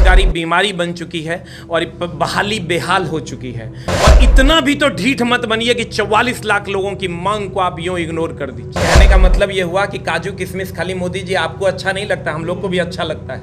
बेरोजगारी बीमारी बन चुकी है और बहाली बेहाल हो चुकी है। और इतना भी तो ढीठ मत बनिए कि 44 लाख लोगों की मांग को आप यूं इग्नोर कर दीजिए। कहने का मतलब ये हुआ कि काजू किशमिश खाली मोदी जी आपको अच्छा नहीं लगता, हम लोग को भी अच्छा लगता है।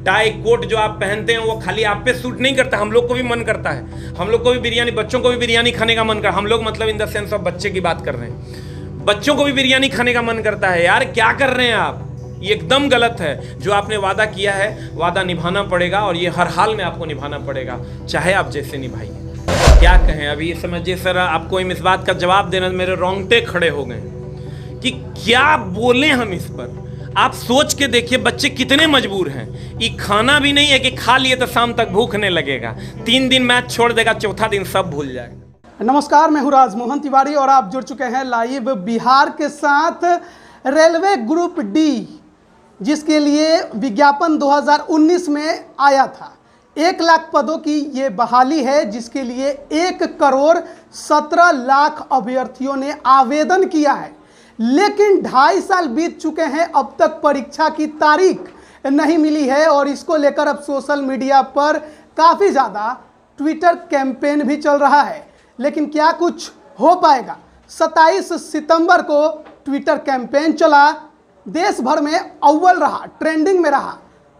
टाई कोट जो आप पहनते हैं वो खाली आप पे सूट नहीं करता, हम लोग को भी मन करता है। हम लोग को भी बिरयानी, बच्चों को भी बिरयानी खाने का मन करता है। हम लोग मतलब इन द सेंस ऑफ बच्चे की बात कर रहे हैं, बच्चों को भी बिरयानी खाने का मन करता है। यार क्या कर रहे हैं आप, ये एकदम गलत है। जो आपने वादा किया है वादा निभाना पड़ेगा और ये हर हाल में आपको निभाना पड़ेगा, चाहे आप जैसे निभाइए। क्या कहें अभी ये समझिए सर, आपको इस बात का जवाब देना मेरे रोंगटे खड़े हो गए कि क्या बोले हम इस पर। आप सोच के देखिए बच्चे कितने मजबूर हैं। ये खाना भी नहीं है कि खा लिए तो शाम तक भूखने लगेगा, 3 दिन मैच छोड़ देगा, चौथा दिन सब भूल जाएगा। नमस्कार, मैं हूं राजमोहन तिवारी और आप जुड़ चुके हैं लाइव बिहार के साथ। रेलवे ग्रुप डी जिसके लिए विज्ञापन 2019 में आया था, 1 लाख पदों की ये बहाली है जिसके लिए 1 करोड़ 17 लाख अभ्यर्थियों ने आवेदन किया है। लेकिन 2.5 साल बीत चुके हैं, अब तक परीक्षा की तारीख नहीं मिली है और इसको लेकर अब सोशल मीडिया पर काफ़ी ज़्यादा ट्विटर कैंपेन भी चल रहा है। लेकिन क्या कुछ हो पाएगा? 27 सितंबर को ट्विटर कैंपेन चला, देश भर में अव्वल रहा, ट्रेंडिंग में रहा।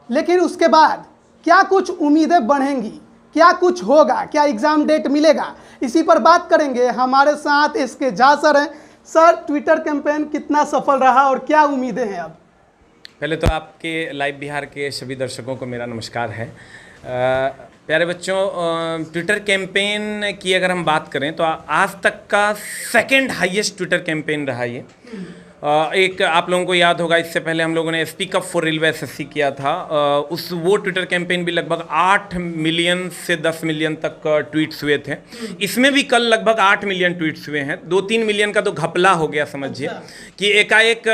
लेकिन उसके बाद क्या कुछ उम्मीदें बढ़ेंगी, क्या कुछ होगा, क्या एग्ज़ाम डेट मिलेगा, इसी पर बात करेंगे। हमारे साथ इसके झा सर हैं। सर, ट्विटर कैंपेन कितना सफल रहा और क्या उम्मीदें हैं अब? पहले तो आपके लाइव बिहार के सभी दर्शकों को मेरा नमस्कार है। प्यारे बच्चों, ट्विटर कैंपेन की अगर हम बात करें तो आज तक का 2nd हाईएस्ट ट्विटर कैंपेन रहा ये। एक आप लोगों को याद होगा, इससे पहले हम लोगों ने speak up for railway SSC किया था। वो ट्विटर कैंपेन भी लगभग 8 मिलियन से 10 मिलियन तक ट्वीट्स हुए थे। इसमें भी कल लगभग 8 मिलियन ट्वीट्स हुए हैं। 2-3 मिलियन का तो घपला हो गया, समझिए कि एकाएक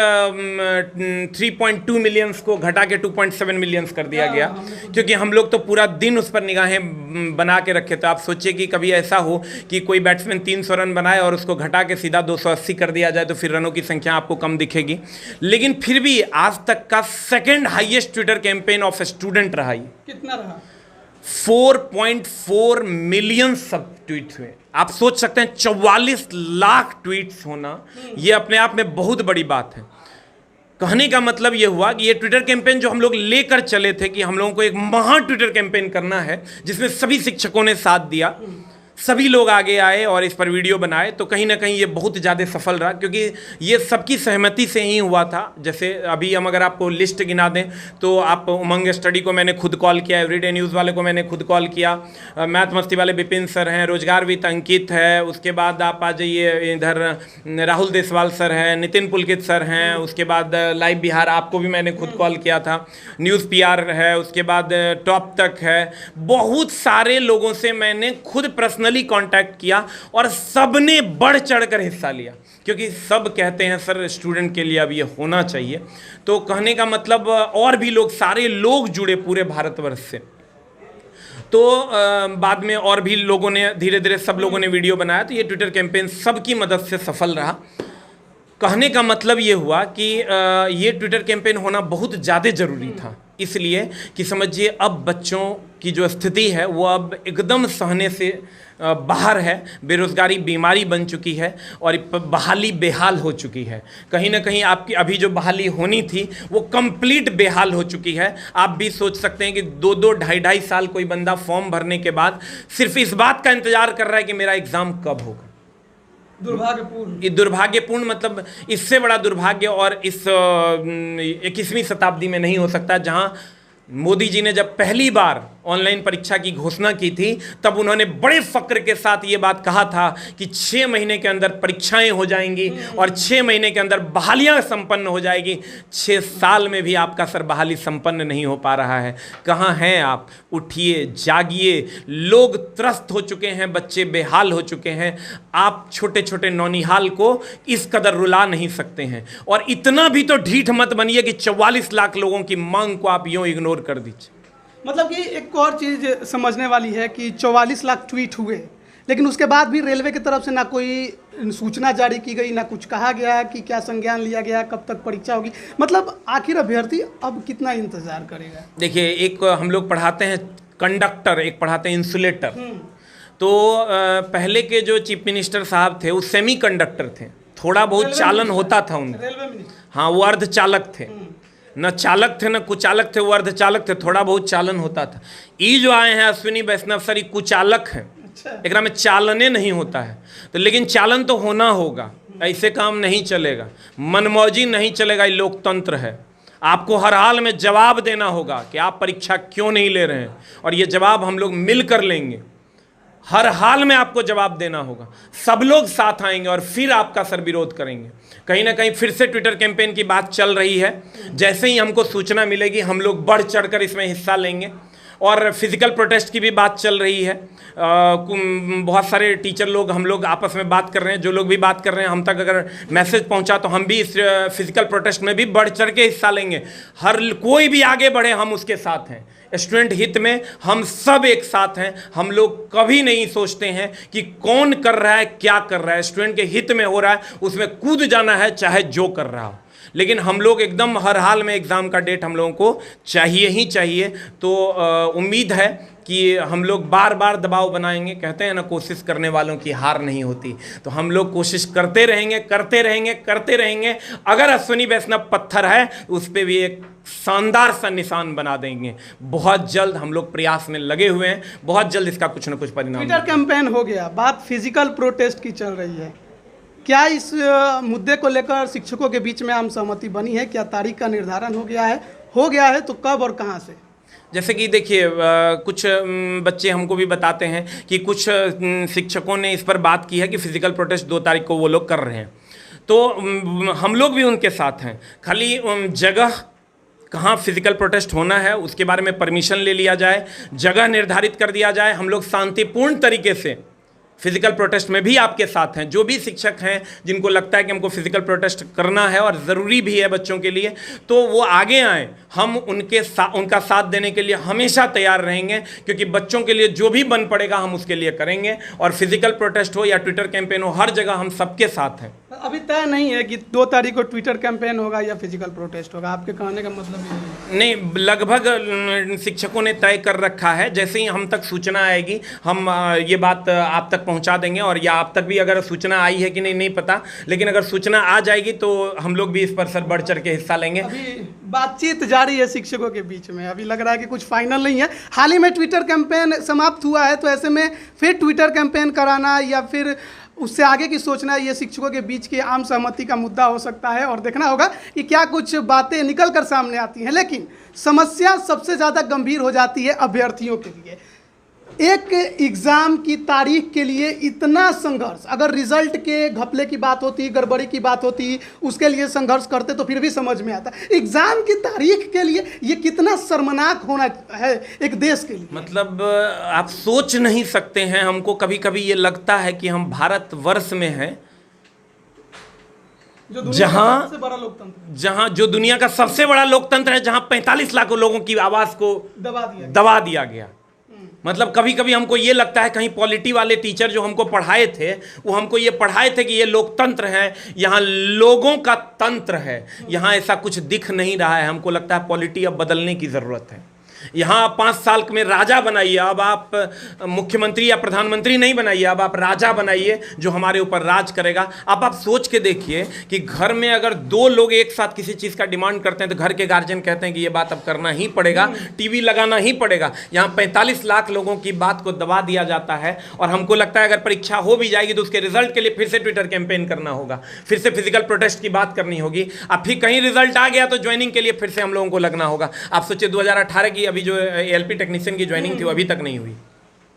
3.2 मिलियंस को घटा के 2.7 मिलियंस कर दिया गया, क्योंकि हम लोग तो पूरा दिन उस पर निगाहें बना के रखे थे। आप सोचिए कि कभी ऐसा हो कि कोई बैट्समैन 300 रन बनाए और उसको घटा के सीधा 280 कर दिया जाए, तो फिर रनों की संख्या आपको कम दिखेगी। लेकिन फिर भी आज तक का 2nd highest Twitter campaign of student रहा। कितना रहा? 4.4 मिलियन सब ट्वीट हुए। आप सोच सकते हैं 44 लाख ट्वीट्स होना, यह अपने आप में बहुत बड़ी बात है। कहने का मतलब यह हुआ कि ये ट्विटर कैंपेन जो हम लोग लेकर चले थे कि हम लोगों को एक महा ट्विटर कैंपेन करना है, जिसमें सभी शिक्षकों ने साथ दिया, सभी लोग आगे आए और इस पर वीडियो बनाए, तो कहीं ना कहीं ये बहुत ज़्यादा सफल रहा, क्योंकि ये सबकी सहमति से ही हुआ था। जैसे अभी हम अगर आपको लिस्ट गिना दें तो आप उमंग स्टडी को मैंने खुद कॉल किया, एवरीडे न्यूज़ वाले को मैंने खुद कॉल किया, मैथ मस्ती वाले विपिन सर हैं, रोजगार विद अंकित है, उसके बाद आप आ जाइए इधर राहुल देसवाल सर हैं, नितिन पुलकित सर हैं, उसके बाद लाइव बिहार आपको भी मैंने खुद कॉल किया था, न्यूज़ PR है, उसके बाद टॉप तक है। बहुत सारे लोगों से मैंने खुद पर्सनली कांटेक्ट किया और सबने बढ़ चढ़कर हिस्सा लिया, क्योंकि सब कहते हैं सर स्टूडेंट के लिए अब ये होना चाहिए। तो कहने का मतलब और भी लोग, सारे लोग जुड़े पूरे भारतवर्ष से। तो बाद में और भी लोगों ने धीरे धीरे सब लोगों ने वीडियो बनाया, तो ये ट्विटर कैंपेन सबकी मदद से सफल रहा। कहने का मतलब ये हुआ कि ये ट्विटर कैंपेन होना बहुत ज़्यादा ज़रूरी था, इसलिए कि समझिए अब बच्चों की जो स्थिति है वो अब एकदम सहने से बाहर है। बेरोजगारी बीमारी बन चुकी है और बहाली बेहाल हो चुकी है। कहीं ना कहीं आपकी अभी जो बहाली होनी थी वो कंप्लीट बेहाल हो चुकी है। आप भी सोच सकते हैं कि 2-2, 2.5 साल कोई बंदा फॉर्म भरने के बाद सिर्फ इस बात का इंतजार कर रहा है कि मेरा एग्ज़ाम कब होगा। दुर्भाग्यपूर्ण। ये दुर्भाग्यपूर्ण, मतलब इससे बड़ा दुर्भाग्य और इस 21वीं शताब्दी में नहीं हो सकता। जहां मोदी जी ने जब पहली बार ऑनलाइन परीक्षा की घोषणा की थी, तब उन्होंने बड़े फक्र के साथ ये बात कहा था कि 6 महीने के अंदर परीक्षाएं हो जाएंगी और 6 महीने के अंदर बहालियां संपन्न हो जाएगी। 6 साल में भी आपका सर बहाली संपन्न नहीं हो पा रहा है। कहाँ हैं आप? उठिए, जागिए। लोग त्रस्त हो चुके हैं, बच्चे बेहाल हो चुके हैं। आप छोटे छोटे नौनिहाल को इस कदर रुला नहीं सकते हैं। और इतना भी तो ढीठ मत बनिए कि 44 लाख लोगों की मांग को आप यूं इग्नोर कर दीजिए। मतलब कि एक और चीज़ समझने वाली है कि 44 लाख ट्वीट हुए, लेकिन उसके बाद भी रेलवे की तरफ से ना कोई सूचना जारी की गई, ना कुछ कहा गया कि क्या संज्ञान लिया गया, कब तक परीक्षा होगी। मतलब आखिर अभ्यर्थी अब कितना इंतजार करेगा? देखिए, एक हम लोग पढ़ाते हैं कंडक्टर, एक पढ़ाते हैं इंसुलेटर। तो पहले के जो चीफ मिनिस्टर साहब थे वो सेमी कंडक्टर थे, थोड़ा बहुत चालन होता था उनका। रेलवे मिनिस्टर, हाँ, वो अर्धचालक थे, न चालक थे न कुचालक थे, वो अर्धचालक थे, थोड़ा बहुत चालन होता था। ये जो आए हैं अश्विनी वैष्णव सर, ये कुचालक हैं, एकरा में चालने नहीं होता है। तो लेकिन चालन तो होना होगा, ऐसे काम नहीं चलेगा, मनमौजी नहीं चलेगा, ये लोकतंत्र है। आपको हर हाल में जवाब देना होगा कि आप परीक्षा क्यों नहीं ले रहे हैं, और ये जवाब हम लोग मिलकर लेंगे। हर हाल में आपको जवाब देना होगा, सब लोग साथ आएंगे और फिर आपका सर विरोध करेंगे। कहीं ना कहीं फिर से ट्विटर कैंपेन की बात चल रही है। जैसे ही हमको सूचना मिलेगी हम लोग बढ़ चढ़कर इसमें हिस्सा लेंगे। और फिजिकल प्रोटेस्ट की भी बात चल रही है। बहुत सारे टीचर लोग, हम लोग आपस में बात कर रहे हैं, जो लोग भी बात कर रहे हैं, हम तक अगर मैसेज पहुंचा तो हम भी इस फिजिकल प्रोटेस्ट में भी बढ़ चढ़ के हिस्सा लेंगे। हर कोई भी आगे बढ़े, हम उसके साथ हैं। स्टूडेंट हित में हम सब एक साथ हैं। हम लोग कभी नहीं सोचते हैं कि कौन कर रहा है, क्या कर रहा है। स्टूडेंट के हित में हो रहा है, उसमें कूद जाना है, चाहे जो कर रहा हो। लेकिन हम लोग एकदम हर हाल में एग्ज़ाम का डेट हम लोगों को चाहिए ही चाहिए। तो उम्मीद है कि हम लोग बार बार दबाव बनाएंगे। कहते हैं ना, कोशिश करने वालों की हार नहीं होती। तो हम लोग कोशिश करते रहेंगे, करते रहेंगे, करते रहेंगे। अगर अश्विनी वैष्णव पत्थर है, उस पर भी एक शानदार सा निशान बना देंगे। बहुत जल्द हम लोग प्रयास में लगे हुए हैं, बहुत जल्द इसका कुछ ना कुछ परिणाम। ट्विटर कैंपेन हो गया, बात फिजिकल प्रोटेस्ट की चल रही है। क्या इस मुद्दे को लेकर शिक्षकों के बीच में आम सहमति बनी है? क्या तारीख का निर्धारण हो गया है? हो गया है तो कब और कहाँ से? जैसे कि देखिए, कुछ बच्चे हमको भी बताते हैं कि कुछ शिक्षकों ने इस पर बात की है कि फिजिकल प्रोटेस्ट 2 तारीख को वो लोग कर रहे हैं। तो हम लोग भी उनके साथ हैं। खाली जगह कहाँ फिजिकल प्रोटेस्ट होना है उसके बारे में परमिशन ले लिया जाए, जगह निर्धारित कर दिया जाए। हम लोग शांतिपूर्ण तरीके से फिजिकल प्रोटेस्ट में भी आपके साथ हैं। जो भी शिक्षक हैं जिनको लगता है कि हमको फिजिकल प्रोटेस्ट करना है और ज़रूरी भी है बच्चों के लिए, तो वो आगे आएँ। हम उनका साथ देने के लिए हमेशा तैयार रहेंगे, क्योंकि बच्चों के लिए जो भी बन पड़ेगा हम उसके लिए करेंगे। और फिजिकल प्रोटेस्ट हो या ट्विटर कैंपेन हो, हर जगह हम सबके साथ हैं। अभी तय नहीं है कि 2 तारीख को ट्विटर कैंपेन होगा या फिजिकल प्रोटेस्ट होगा, आपके कहने का मतलब ये है? नहीं, लगभग शिक्षकों ने तय कर रखा है। जैसे ही हम तक सूचना आएगी हम ये बात आप तक पहुंचा देंगे। और या आप तक भी अगर सूचना आई है कि नहीं पता, लेकिन अगर सूचना आ जाएगी तो हम लोग भी इस पर सर बढ़ चढ़ के हिस्सा लेंगे। अभी बातचीत जारी है शिक्षकों के बीच में, अभी लग रहा है कि कुछ फाइनल नहीं है। हाल ही में ट्विटर कैंपेन समाप्त हुआ है, तो ऐसे में फिर ट्विटर कैंपेन कराना या फिर उससे आगे की सोचना, ये शिक्षकों के बीच की आम सहमति का मुद्दा हो सकता है। और देखना होगा कि क्या कुछ बातें निकल कर सामने आती हैं। लेकिन समस्या सबसे ज़्यादा गंभीर हो जाती है अभ्यर्थियों के लिए। एक एग्ज़ाम की तारीख के लिए इतना संघर्ष, अगर रिजल्ट के घपले की बात होती, गड़बड़ी की बात होती, उसके लिए संघर्ष करते तो फिर भी समझ में आता। एग्ज़ाम की तारीख के लिए ये कितना शर्मनाक होना है एक देश के लिए। मतलब आप सोच नहीं सकते हैं। हमको कभी कभी ये लगता है कि हम भारतवर्ष में हैं, जहां जो दुनिया का सबसे बड़ा लोकतंत्र है, जहां 45 लाख लोगों की आवाज़ को दबा दिया गया। मतलब कभी कभी हमको ये लगता है कहीं पॉलिटी वाले टीचर जो हमको पढ़ाए थे, वो हमको ये पढ़ाए थे कि ये लोकतंत्र है, यहाँ लोगों का तंत्र है। यहाँ ऐसा कुछ दिख नहीं रहा है। हमको लगता है पॉलिटी अब बदलने की ज़रूरत है। यहाँ 5 साल में राजा बनाइए, अब आप मुख्यमंत्री या प्रधानमंत्री नहीं बनाइए, अब आप राजा बनाइए जो हमारे ऊपर राज करेगा। अब आप सोच के देखिए कि घर में अगर 2 लोग एक साथ किसी चीज़ का डिमांड करते हैं तो घर के गार्जियन कहते हैं कि ये बात अब करना ही पड़ेगा, टीवी लगाना ही पड़ेगा। यहाँ 45 लाख लोगों की बात को दबा दिया जाता है। और हमको लगता है अगर परीक्षा हो भी जाएगी तो उसके रिजल्ट के लिए फिर से ट्विटर कैंपेन करना होगा, फिर से फिजिकल प्रोटेस्ट की बात करनी होगी। अब फिर कहीं रिजल्ट आ गया तो ज्वाइनिंग के लिए फिर से हम लोगों को लगना होगा। आप सोचिए 2018 की अभी जो एलपी टेक्नीशियन की ज्वाइनिंग थी वो अभी तक नहीं हुई।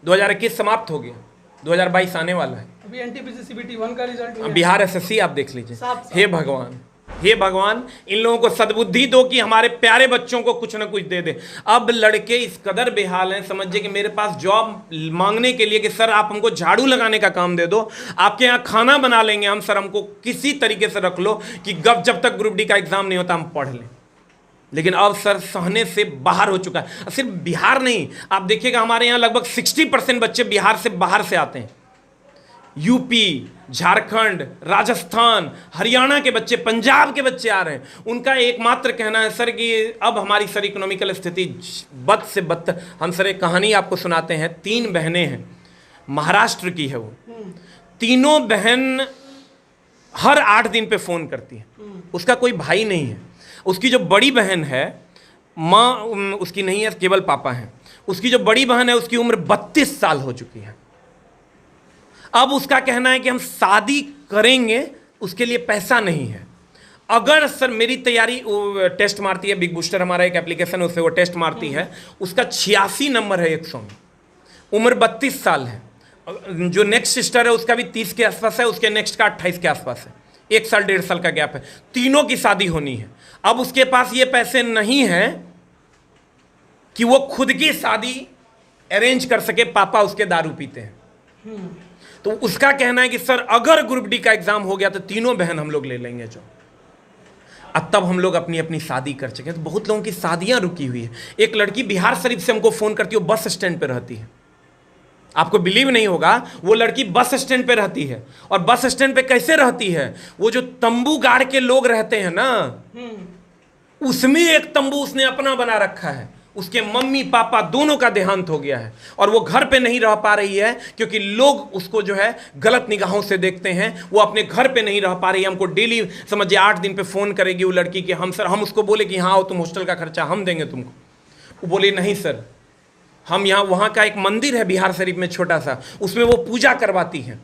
2021 समाप्त हो गया, 2022 आने वाला है। अभी एनटीपीसी सीबीटी 1 का रिजल्ट, बिहार एसएससी आप देख लीजिए। हे भगवान, हे भगवान, इन लोगों को सद्बुद्धि दो कि हमारे प्यारे बच्चों को कुछ ना कुछ दे दे। अब लड़के इस कदर बेहाल हैं, समझिए कि मेरे पास जॉब मांगने के लिए कि सर आप हमको झाड़ू लगाने का काम दे दो, आपके यहाँ खाना बना लेंगे हम, सर हमको किसी तरीके से रख लो कि जब तक ग्रुप डी का एग्जाम नहीं होता हम पढ़ लें। लेकिन अब सर सहने से बाहर हो चुका है। सिर्फ बिहार नहीं, आप देखिएगा हमारे यहाँ लगभग 60% बच्चे बिहार से बाहर से आते हैं। यूपी, झारखंड, राजस्थान, हरियाणा के बच्चे, पंजाब के बच्चे आ रहे हैं। उनका एकमात्र कहना है सर कि अब हमारी सर इकोनॉमिकल स्थिति बद से बद। हम सर एक कहानी आपको सुनाते हैं। 3 बहनें हैं, महाराष्ट्र की है वो। तीनों बहन हर 8 दिन पे फ़ोन करती है। उसका कोई भाई नहीं है। उसकी जो बड़ी बहन है, माँ उसकी नहीं है, केवल पापा हैं। उसकी जो बड़ी बहन है उसकी उम्र 32 साल हो चुकी है। अब उसका कहना है कि हम शादी करेंगे, उसके लिए पैसा नहीं है। अगर सर मेरी तैयारी, टेस्ट मारती है, बिग बूस्टर हमारा एक एप्लीकेशन है, उससे वो टेस्ट मारती है। उसका 86 नंबर है 100 में, उम्र 32 साल है। जो नेक्स्ट सिस्टर है उसका भी 30 के आसपास है, उसके नेक्स्ट का 28 के आसपास है। 1 साल 1.5 साल का गैप है। तीनों की शादी होनी है। अब उसके पास ये पैसे नहीं हैं कि वो खुद की शादी अरेंज कर सके। पापा उसके दारू पीते हैं। तो उसका कहना है कि सर अगर ग्रुप डी का एग्जाम हो गया तो तीनों बहन हम लोग ले लेंगे जो, अब तब हम लोग अपनी अपनी शादी कर सकें। तो बहुत लोगों की शादियां रुकी हुई है। एक लड़की बिहार शरीफ से हमको फ़ोन करती है, वो बस स्टैंड पे रहती है। आपको बिलीव नहीं होगा, वो लड़की बस स्टैंड पे रहती है। और बस स्टैंड पे कैसे रहती है, वो जो तंबू गाड़ के लोग रहते हैं ना, उसमें एक तंबू उसने अपना बना रखा है। उसके मम्मी पापा दोनों का देहांत हो गया है और वो घर पे नहीं रह पा रही है क्योंकि लोग उसको जो है गलत निगाहों से देखते हैं। वो अपने घर पे नहीं रह पा रही है। हमको डेली समझिए 8 दिन पे फ़ोन करेगी वो लड़की कि हम सर, हम उसको बोले कि हाँ आओ, तुम हॉस्टल का खर्चा हम देंगे तुमको। वो बोले नहीं सर, हम यहाँ, वहाँ का एक मंदिर है बिहार शरीफ में छोटा सा, उसमें वो पूजा करवाती हैं।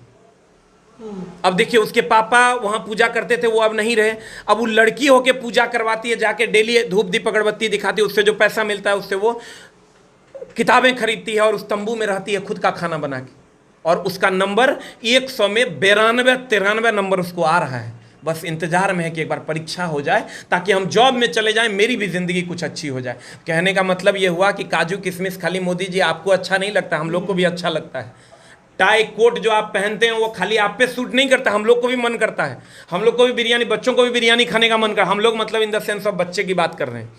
अब देखिए उसके पापा वहाँ पूजा करते थे, वो अब नहीं रहे। अब वो लड़की होके पूजा करवाती है, जाके डेली धूप दीप अगरबत्ती दिखाती है। उससे जो पैसा मिलता है उससे वो किताबें खरीदती है और उस तंबू में रहती है खुद का खाना बना के। और उसका नंबर 100 में 92-93 नंबर उसको आ रहा है। बस इंतजार में है कि एक बार परीक्षा हो जाए ताकि हम जॉब में चले जाएं, मेरी भी ज़िंदगी कुछ अच्छी हो जाए। कहने का मतलब ये हुआ कि काजू किशमिश खाली मोदी जी आपको अच्छा नहीं लगता, हम लोग को भी अच्छा लगता है। टाई कोट जो आप पहनते हैं वो खाली आप पे सूट नहीं करता, हम लोग को भी मन करता है। हम लोग को भी बिरयानी, बच्चों को भी बिरयानी खाने का मन करता है। हम लोग मतलब इन द सेंस ऑफ बच्चे की बात कर रहे हैं।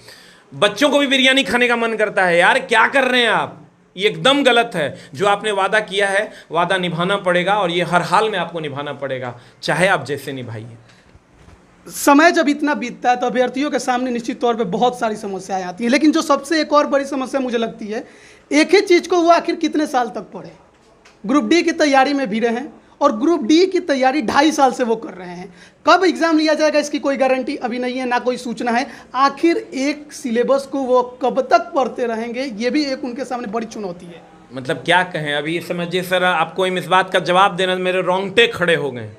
बच्चों को भी बिरयानी खाने का मन करता है। यार क्या कर रहे हैं आप, ये एकदम गलत है। जो आपने वादा किया है, वादा निभाना पड़ेगा और ये हर हाल में आपको निभाना पड़ेगा, चाहे आप जैसे निभाइए। समय जब इतना बीतता है तो अभ्यर्थियों के सामने निश्चित तौर पे बहुत सारी समस्याएं आती हैं, लेकिन जो सबसे एक और बड़ी समस्या मुझे लगती है, एक ही चीज़ को वो आखिर कितने साल तक पढ़े। ग्रुप डी की तैयारी में भिड़े हैं और ग्रुप डी की तैयारी 2.5 साल से वो कर रहे हैं। कब एग्ज़ाम लिया जाएगा इसकी कोई गारंटी अभी नहीं है, ना कोई सूचना है। आखिर एक सिलेबस को वो कब तक पढ़ते रहेंगे, ये भी एक उनके सामने बड़ी चुनौती है। मतलब क्या कहें, अभी समझिए सर, आपको इस बात का जवाब देना मेरे रोंगटे खड़े हो गए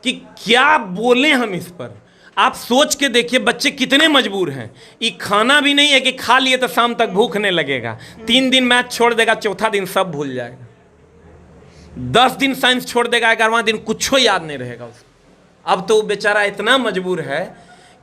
कि क्या बोलें हम इस पर। आप सोच के देखिए बच्चे कितने मजबूर हैं। ये खाना भी नहीं है कि खा लिए तो शाम तक भूखने लगेगा। 3 दिन मैथ छोड़ देगा, चौथा दिन सब भूल जाएगा। 10 दिन साइंस छोड़ देगा, 11वां दिन कुछ याद नहीं रहेगा उसको। अब तो बेचारा इतना मजबूर है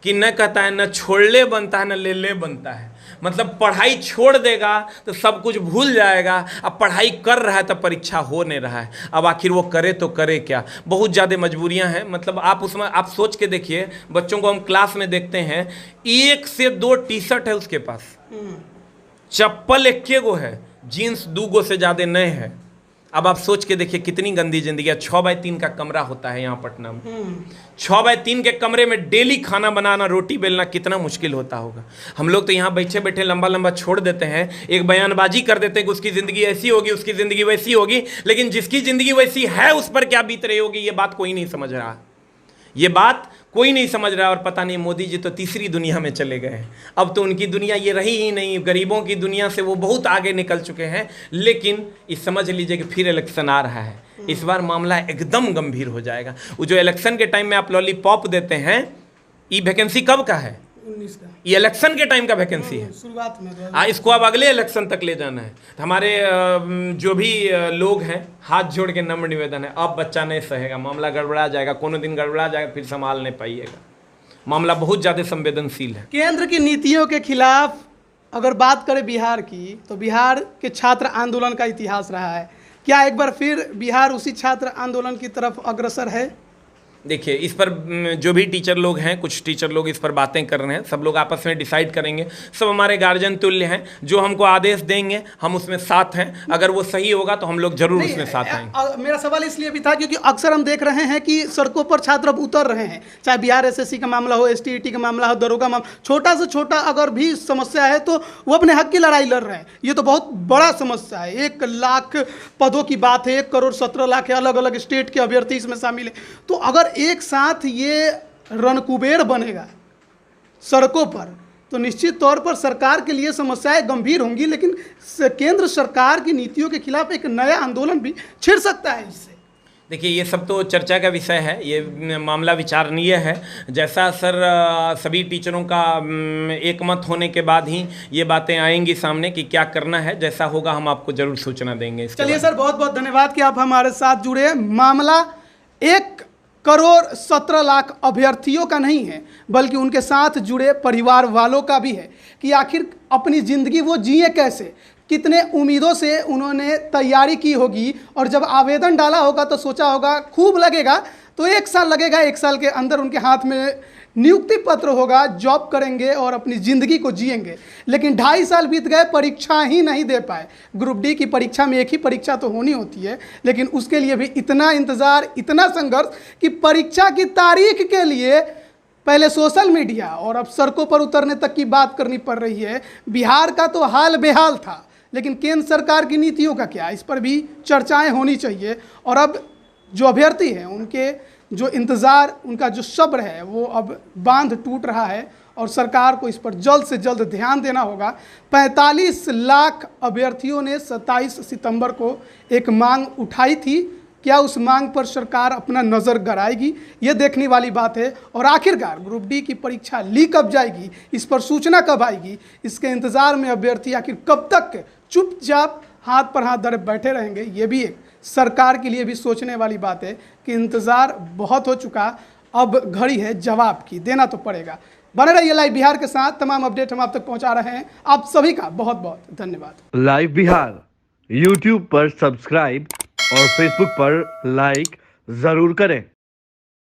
कि न कहता है, न छोड़ले बनता है, न ले ले बनता है। मतलब पढ़ाई छोड़ देगा तो सब कुछ भूल जाएगा। अब पढ़ाई कर रहा है तो परीक्षा हो नहीं रहा है। अब आखिर वो करे तो करे क्या। बहुत ज़्यादा मजबूरियां हैं। मतलब आप उसमें आप सोच के देखिए, बच्चों को हम क्लास में देखते हैं, 1 से 2 टी-शर्ट है उसके पास, चप्पल 1 गो है, जीन्स 2 गो से ज़्यादा नए है। अब आप सोच के देखिए कितनी गंदी जिंदगी है। 6x3 का कमरा होता है यहाँ पटना में। 6x3 के कमरे में डेली खाना बनाना, रोटी बेलना कितना मुश्किल होता होगा। हम लोग तो यहाँ बैठे बैठे लंबा लंबा छोड़ देते हैं, एक बयानबाजी कर देते हैं कि उसकी ज़िंदगी ऐसी होगी, उसकी ज़िंदगी वैसी होगी। लेकिन जिसकी ज़िंदगी वैसी है उस पर क्या बीत रही होगी, ये बात कोई नहीं समझ रहा। ये बात कोई नहीं समझ रहा। और पता नहीं मोदी जी तो तीसरी दुनिया में चले गए हैं। अब तो उनकी दुनिया ये रही ही नहीं। गरीबों की दुनिया से वो बहुत आगे निकल चुके हैं। लेकिन ये समझ लीजिए कि फिर इलेक्शन आ रहा है। इस बार मामला एकदम गंभीर हो जाएगा। वो जो इलेक्शन के टाइम में आप लॉलीपॉप देते हैं, ये वैकेंसी कब का है? 19 का। ये इलेक्शन के टाइम का वैकेंसी है। शुरुआत में इसको अब अगले इलेक्शन तक ले जाना है। तो हमारे जो भी लोग हैं, हाथ जोड़ के नम्र निवेदन है, अब बच्चा नहीं सहेगा, मामला गड़बड़ा जाएगा। कोनो दिन गड़बड़ा जाएगा, फिर संभाल नहीं पाइएगा। मामला बहुत ज़्यादा संवेदनशील है। केंद्र की नीतियों के खिलाफ अगर बात करें बिहार की, तो बिहार के छात्र आंदोलन का इतिहास रहा है। क्या एक बार फिर बिहार उसी छात्र आंदोलन की तरफ अग्रसर है? देखिए, इस पर जो भी टीचर लोग हैं, कुछ टीचर लोग इस पर बातें कर रहे हैं, सब लोग आपस में डिसाइड करेंगे। सब हमारे गार्जियन तुल्य हैं, जो हमको आदेश देंगे हम उसमें साथ हैं। अगर वो सही होगा तो हम लोग जरूर उसमें साथ आएंगे। मेरा सवाल इसलिए भी था क्योंकि अक्सर हम देख रहे हैं कि सड़कों पर छात्र अब उतर रहे हैं, चाहे बिहार एसएससी का मामला हो, एसटीईटी का मामला हो, दरोगा मामला, छोटा से छोटा अगर भी समस्या है तो वो अपने हक की लड़ाई लड़ रहे हैं। ये तो बहुत बड़ा समस्या है, 1 लाख पदों की बात है, 1,17,00,000 है, अलग अलग स्टेट के अभ्यर्थी इसमें शामिल है। तो अगर एक साथ ये रणकुबेर बनेगा सड़कों पर तो निश्चित तौर पर सरकार के लिए समस्याएं गंभीर होंगी, लेकिन केंद्र सरकार की नीतियों के खिलाफ एक नया आंदोलन भी छिड़ सकता है इससे। देखिए, ये सब तो चर्चा का विषय है, ये मामला विचारणीय है। जैसा सर सभी टीचरों का एक मत होने के बाद ही ये बातें आएंगी सामने कि क्या करना है। जैसा होगा हम आपको जरूर सूचना देंगे। चलिए सर, बहुत बहुत धन्यवाद कि आप हमारे साथ जुड़े। मामला 1,17,00,000 अभ्यर्थियों का नहीं है, बल्कि उनके साथ जुड़े परिवार वालों का भी है कि आखिर अपनी ज़िंदगी वो जिए कैसे, कितने उम्मीदों से उन्होंने तैयारी की होगी, और जब आवेदन डाला होगा तो सोचा होगा खूब लगेगा, तो 1 साल लगेगा, 1 साल के अंदर उनके हाथ में नियुक्ति पत्र होगा, जॉब करेंगे और अपनी ज़िंदगी को जिएंगे। लेकिन 2.5 साल बीत गए, परीक्षा ही नहीं दे पाए। ग्रुप डी की परीक्षा में एक ही परीक्षा तो होनी होती है, लेकिन उसके लिए भी इतना इंतज़ार, इतना संघर्ष कि परीक्षा की तारीख के लिए पहले सोशल मीडिया और अब सड़कों पर उतरने तक की बात करनी पड़ रही है। बिहार का तो हाल बेहाल था, लेकिन केंद्र सरकार की नीतियों का क्या, इस पर भी चर्चाएं होनी चाहिए। और अब जो अभ्यर्थी हैं उनके जो इंतज़ार, उनका जो सब्र है, वो अब बांध टूट रहा है और सरकार को इस पर जल्द से जल्द ध्यान देना होगा। 45 लाख अभ्यर्थियों ने 27 सितंबर को एक मांग उठाई थी। क्या उस मांग पर सरकार अपना नज़र गड़ाएगी, ये देखने वाली बात है। और आखिरकार ग्रुप डी की परीक्षा लीक कब जाएगी, इस पर सूचना कब आएगी, इसके इंतज़ार में अभ्यर्थी आखिर कब तक चुपचाप हाथ पर हाथ धरे बैठे रहेंगे, ये भी एक सरकार के लिए भी सोचने वाली बात है कि इंतज़ार बहुत हो चुका, अब घड़ी है जवाब की, देना तो पड़ेगा। बने रहिए लाइव बिहार के साथ, तमाम अपडेट हम आप तक पहुंचा रहे हैं। आप सभी का बहुत बहुत धन्यवाद। लाइव बिहार यूट्यूब पर सब्सक्राइब और फेसबुक पर लाइक जरूर करें।